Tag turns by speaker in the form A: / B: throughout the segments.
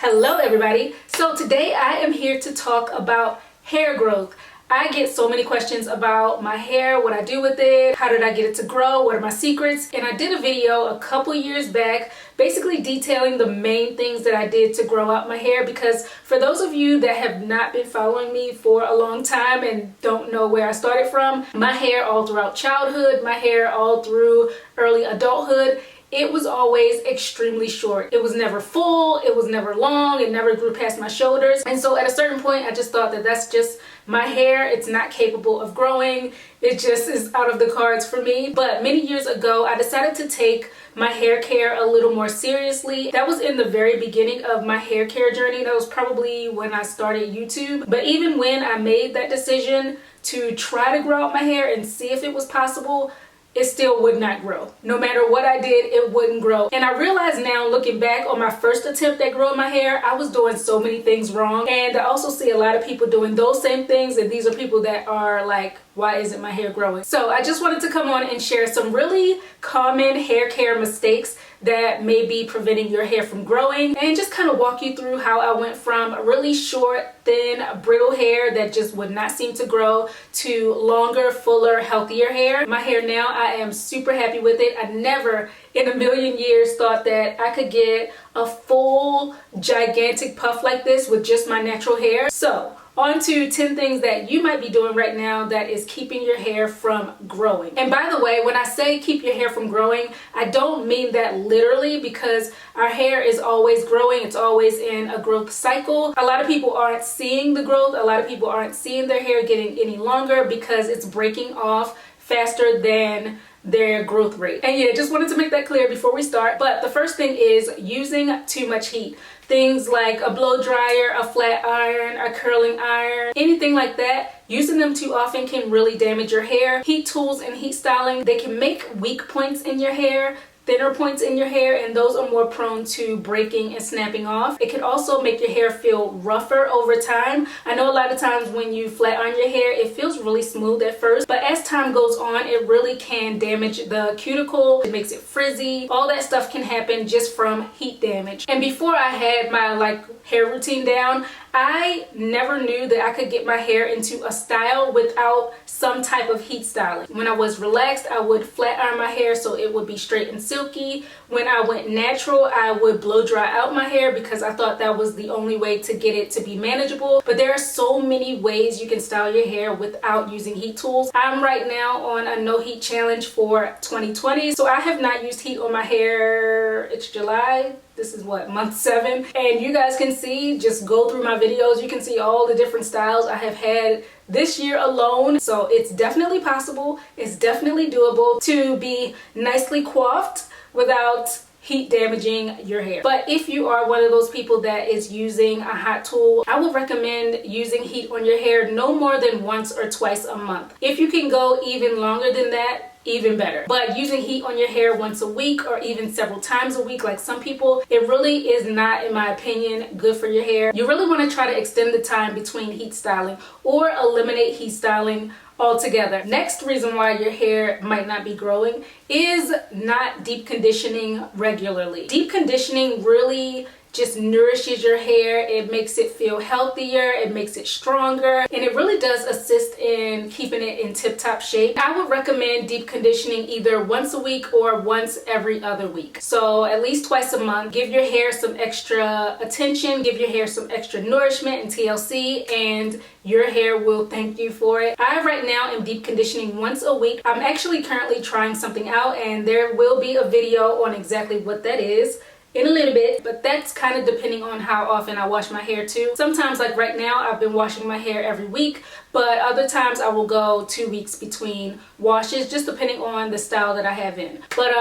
A: Hello everybody. So today I am here to talk about hair growth. I get so many questions about my hair, what I do with it, how did I get it to grow, what are my secrets, and I did a video a couple years back basically detailing the main things that I did to grow out my hair, because for those of you that have not been following me for a long time and don't know where I started from, my hair all throughout childhood, my hair all through early adulthood, it was always extremely short. It was never full, it was never long, it never grew past my shoulders. And so at a certain point, I just thought that that's just my hair. It's not capable of growing. It just is out of the cards for me. But many years ago, I decided to take my hair care a little more seriously. That was in the very beginning of my hair care journey. That was probably when I started YouTube. But even when I made that decision to try to grow out my hair and see if it was possible, it still would not grow. No matter what I did, it wouldn't grow. And I realize now, looking back on my first attempt at growing my hair, I was doing so many things wrong. And I also see a lot of people doing those same things, and these are people that are like, why isn't my hair growing? So I just wanted to come on and share some really common hair care mistakes that may be preventing your hair from growing, and just kind of walk you through how I went from really short, thin, brittle hair that just would not seem to grow to longer, fuller, healthier hair. My hair now, I am super happy with it. I never in a million years thought that I could get a full, gigantic puff like this with just my natural hair. So on to 10 things that you might be doing right now that is keeping your hair from growing. And by the way, when I say keep your hair from growing, I don't mean that literally, because our hair is always growing. It's always in a growth cycle. A lot of people aren't seeing the growth. A lot of people aren't seeing their hair getting any longer because it's breaking off faster than their growth rate. And yeah, just wanted to make that clear before we start. But the first thing is using too much heat. Things like a blow dryer, a flat iron, a curling iron, anything like that. Using them too often can really damage your hair. Heat tools and heat styling, they can make weak points in your hair, thinner points in your hair, and those are more prone to breaking and snapping off. It can also make your hair feel rougher over time. I know a lot of times when you flat iron your hair, it feels really smooth at first, but as time goes on, it really can damage the cuticle. It makes it frizzy. All that stuff can happen just from heat damage. And before I had my hair routine down, I never knew that I could get my hair into a style without some type of heat styling. When I was relaxed, I would flat iron my hair so it would be straight and silky. When I went natural, I would blow dry out my hair because I thought that was the only way to get it to be manageable. But there are so many ways you can style your hair without using heat tools. I'm right now on a no heat challenge for 2020, so I have not used heat on my hair. It's July. This is what, month 7, and you guys can see, just go through my videos, you can see all the different styles I have had this year alone. So it's definitely possible, it's definitely doable to be nicely coiffed without heat damaging your hair. But if you are one of those people that is using a hot tool, I would recommend using heat on your hair no more than once or twice a month. If you can go even longer than that, even better. But using heat on your hair once a week or even several times a week like some people, it really is not, in my opinion, good for your hair. You really want to try to extend the time between heat styling or eliminate heat styling altogether. Next reason why your hair might not be growing is not deep conditioning regularly. Deep conditioning really just nourishes your hair. It makes it feel healthier, it makes it stronger, and it really does assist in keeping it in tip-top shape. I would recommend deep conditioning either once a week or once every other week. So at least twice a month. Give your hair some extra attention, give your hair some extra nourishment and TLC, and your hair will thank you for it. I right now am deep conditioning once a week. I'm actually currently trying something out, and there will be a video on exactly what that is in a little bit, but that's kind of depending on how often I wash my hair too. Sometimes, like right now, I've been washing my hair every week, but other times I will go 2 weeks between washes, just depending on the style that I have in. But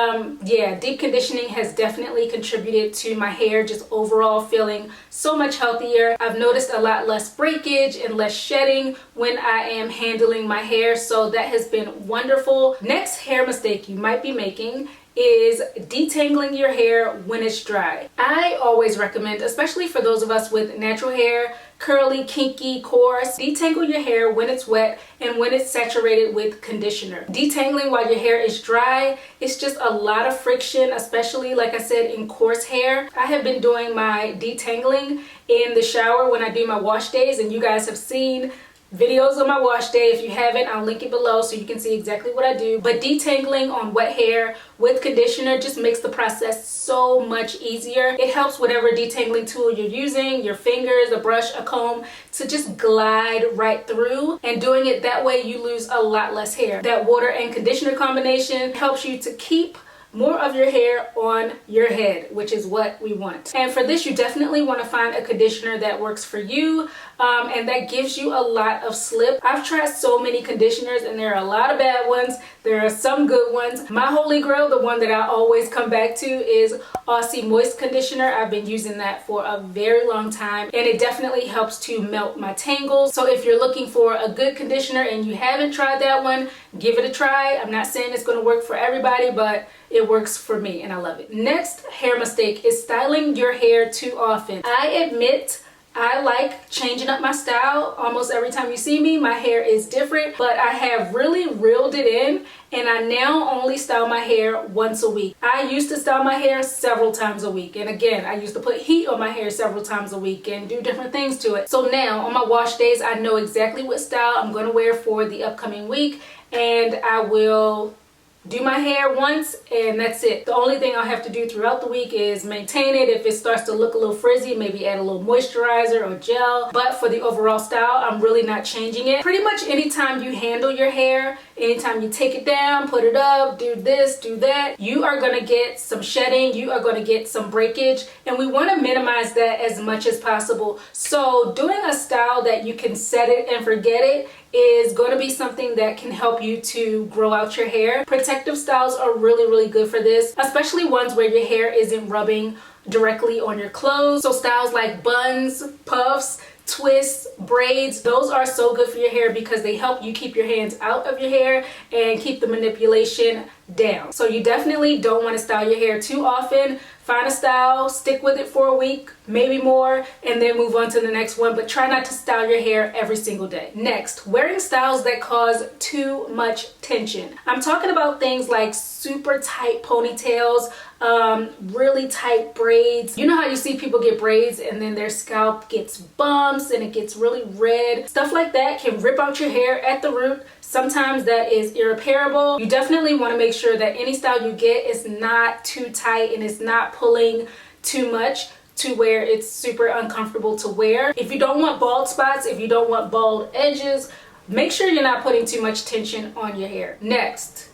A: yeah, deep conditioning has definitely contributed to my hair just overall feeling so much healthier. I've noticed a lot less breakage and less shedding when I am handling my hair, so that has been wonderful. Next hair mistake you might be making is detangling your hair when it's dry. I always recommend, especially for those of us with natural hair, curly, kinky, coarse, detangle your hair when it's wet and when it's saturated with conditioner. Detangling while your hair is dry, it's just a lot of friction, especially like I said in coarse hair. I have been doing my detangling in the shower when I do my wash days, and you guys have seen videos of my wash day. If you haven't, I'll link it below so you can see exactly what I do. But detangling on wet hair with conditioner just makes the process so much easier. It helps whatever detangling tool you're using, your fingers, a brush, a comb, to just glide right through. And doing it that way, you lose a lot less hair. That water and conditioner combination helps you to keep more of your hair on your head, which is what we want. And for this, you definitely want to find a conditioner that works for you and that gives you a lot of slip. I've tried so many conditioners and there are a lot of bad ones. There are some good ones. My holy grail, the one that I always come back to, is Aussie Moist Conditioner. I've been using that for a very long time and it definitely helps to melt my tangles. So if you're looking for a good conditioner and you haven't tried that one, give it a try. I'm not saying it's going to work for everybody, but it works for me and I love it. Next hair mistake is styling your hair too often. I admit I like changing up my style. Almost every time you see me, my hair is different, but I have really reeled it in and I now only style my hair once a week. I used to style my hair several times a week. And again, I used to put heat on my hair several times a week and do different things to it. So now on my wash days, I know exactly what style I'm going to wear for the upcoming week, and I will do my hair once and that's it. The only thing I'll have to do throughout the week is maintain it. If it starts to look a little frizzy, maybe add a little moisturizer or gel. But for the overall style, I'm really not changing it. Pretty much anytime you handle your hair, anytime you take it down, put it up, do this, do that, you are going to get some shedding, you are going to get some breakage, and we want to minimize that as much as possible. So doing a style that you can set it and forget it is going to be something that can help you to grow out your hair. Protective styles are really, really good for this, especially ones where your hair isn't rubbing directly on your clothes. So styles like buns, puffs, twists, braids, those are so good for your hair because they help you keep your hands out of your hair and keep the manipulation down. So you definitely don't want to style your hair too often. Find a style, stick with it for a week, maybe more, and then move on to the next one, but try not to style your hair every single day. Next, wearing styles that cause too much tension. I'm talking about things like super tight ponytails, really tight braids. You know how you see people get braids and then their scalp gets bumps and it gets really red. Stuff like that can rip out your hair at the root. Sometimes that is irreparable. You definitely want to make sure that any style you get is not too tight and it's not pulling too much to where it's super uncomfortable to wear. If you don't want bald spots, if you don't want bald edges, make sure you're not putting too much tension on your hair. Next,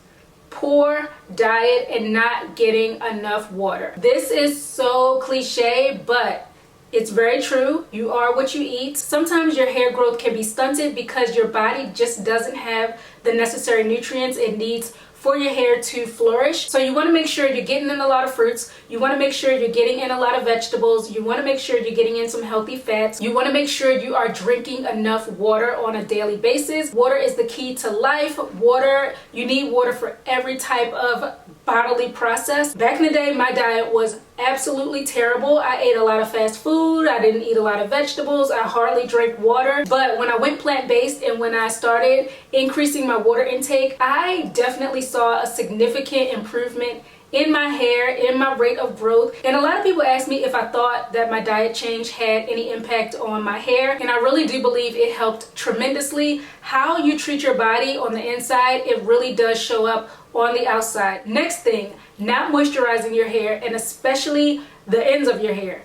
A: poor diet and not getting enough water. This is so cliche, but it's very true. You are what you eat. Sometimes your hair growth can be stunted because your body just doesn't have the necessary nutrients it needs for your hair to flourish. So you want to make sure you're getting in a lot of fruits. You want to make sure you're getting in a lot of vegetables. You want to make sure you're getting in some healthy fats. You want to make sure you are drinking enough water on a daily basis. Water is the key to life. Water, you need water for every type of bodily process. Back in the day, my diet was absolutely terrible. I ate a lot of fast food. I didn't eat a lot of vegetables. I hardly drank water. But when I went plant-based and when I started increasing my water intake, I definitely saw a significant improvement in my hair, in my rate of growth. And a lot of people ask me if I thought that my diet change had any impact on my hair, and I really do believe it helped tremendously. How you treat your body on the inside, it really does show up on the outside. Next thing, not moisturizing your hair, and especially the ends of your hair.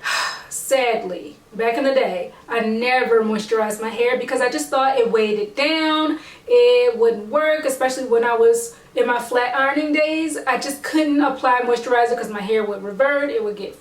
A: Sadly, back in the day, I never moisturized my hair because I just thought it weighed it down, it wouldn't work, especially when I was in my flat ironing days. I just couldn't apply moisturizer because my hair would revert, it would get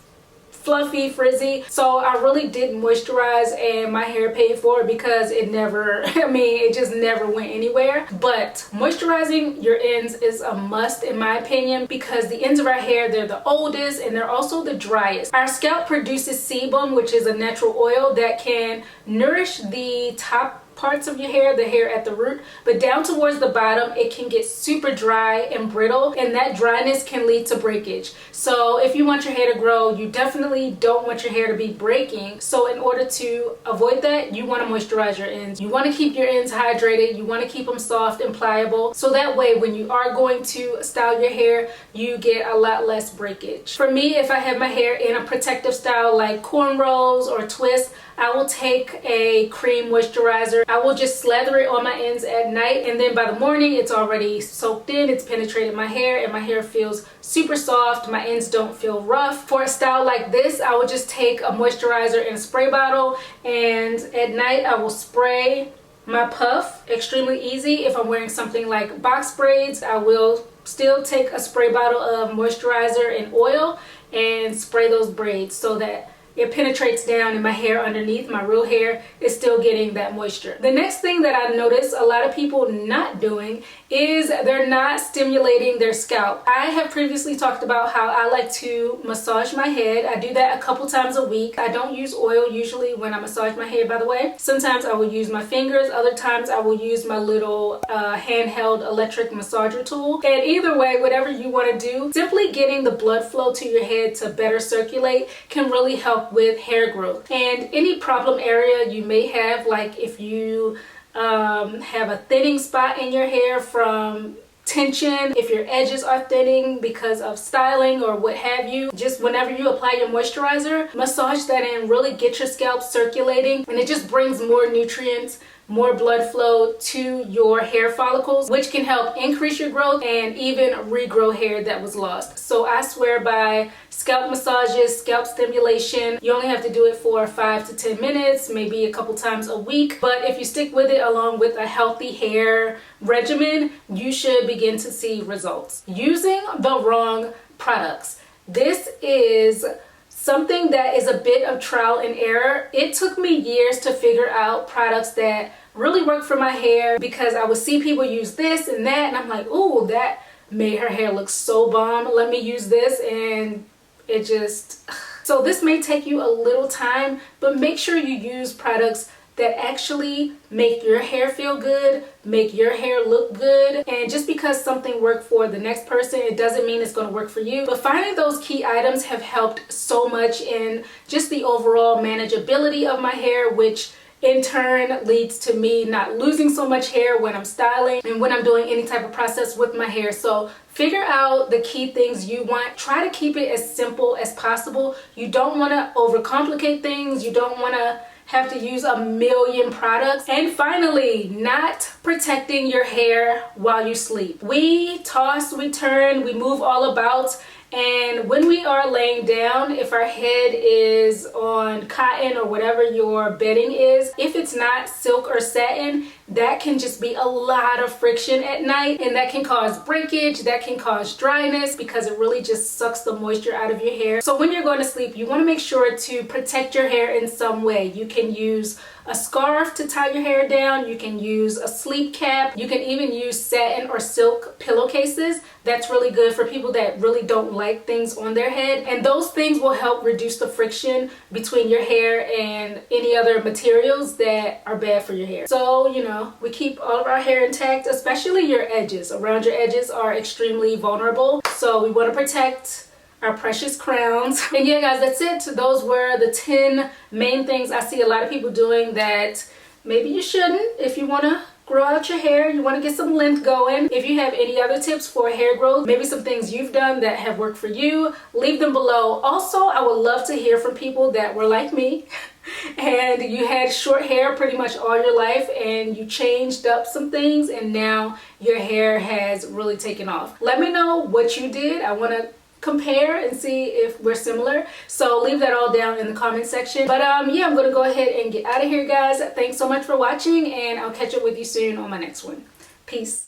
A: fluffy, frizzy. So I really didn't moisturize and my hair paid for it because it never, it just never went anywhere. But moisturizing your ends is a must in my opinion because the ends of our hair, they're the oldest and they're also the driest. Our scalp produces sebum, which is a natural oil that can nourish the top parts of your hair, the hair at the root, but down towards the bottom it can get super dry and brittle, and that dryness can lead to breakage. So if you want your hair to grow, you definitely don't want your hair to be breaking. So in order to avoid that, you want to moisturize your ends. You want to keep your ends hydrated. You want to keep them soft and pliable, so that way when you are going to style your hair, you get a lot less breakage. For me, if I have my hair in a protective style like cornrows or twists, I will take a cream moisturizer. I will just slather it on my ends at night, and then by the morning it's already soaked in, it's penetrated my hair, and my hair feels super soft. My ends don't feel rough. For a style like this, I will just take a moisturizer in a spray bottle, and at night I will spray my puff. Extremely easy. If I'm wearing something like box braids, I will still take a spray bottle of moisturizer and oil and spray those braids so that it penetrates down in my hair underneath. My real hair is still getting that moisture. The next thing that I noticed a lot of people not doing is they're not stimulating their scalp. I have previously talked about how I like to massage my head. I do that a couple times a week. I don't use oil usually when I massage my hair, by the way. Sometimes I will use my fingers. Other times I will use my little handheld electric massager tool. And either way, whatever you want to do, simply getting the blood flow to your head to better circulate can really help with hair growth. And any problem area you may have, like if you have a thinning spot in your hair from tension, if your edges are thinning because of styling or what have you, just whenever you apply your moisturizer, massage that in, really get your scalp circulating, and it just brings more nutrients, more blood flow to your hair follicles, which can help increase your growth and even regrow hair that was lost. So I swear by scalp massages, scalp stimulation. You only have to do it for 5 to 10 minutes, maybe a couple times a week. But if you stick with it along with a healthy hair regimen, you should begin to see results. Using the wrong products. This is something that is a bit of trial and error. It took me years to figure out products that really work for my hair, because I would see people use this and that, and I'm like, ooh, that made her hair look so bomb. Let me use this, and it just... So this may take you a little time, but make sure you use products that actually make your hair feel good, make your hair look good. And just because something worked for the next person, it doesn't mean it's going to work for you. But finding those key items have helped so much in just the overall manageability of my hair, which in turn leads to me not losing so much hair when I'm styling and when I'm doing any type of process with my hair. So figure out the key things you want. Try to keep it as simple as possible. You don't want to overcomplicate things. You don't want to have to use a million products. And finally, not protecting your hair while you sleep. We toss, we turn, we move all about. And when we are laying down, if our head is on cotton or whatever your bedding is, if it's not silk or satin, that can just be a lot of friction at night, and that can cause breakage, that can cause dryness, because it really just sucks the moisture out of your hair. So when you're going to sleep, you want to make sure to protect your hair in some way. You can use a scarf to tie your hair down. You can use a sleep cap. You can even use satin or silk pillowcases. That's really good for people that really don't like things on their head. And those things will help reduce the friction between your hair and any other materials that are bad for your hair. So, you know, we keep all of our hair intact, especially your edges. Around your edges are extremely vulnerable. So we want to protect our precious crowns. And yeah, guys, that's it. Those were the 10 main things I see a lot of people doing that maybe you shouldn't. If you want to grow out your hair, you want to get some length going. If you have any other tips for hair growth, maybe some things you've done that have worked for you, leave them below. Also, I would love to hear from people that were like me and you had short hair pretty much all your life, and you changed up some things and now your hair has really taken off. Let me know what you did. I want to compare and see if we're similar, so leave that all down in the comment section. But yeah, I'm gonna go ahead and get out of here, guys. Thanks so much for watching, and I'll catch up with you soon on my next one. Peace.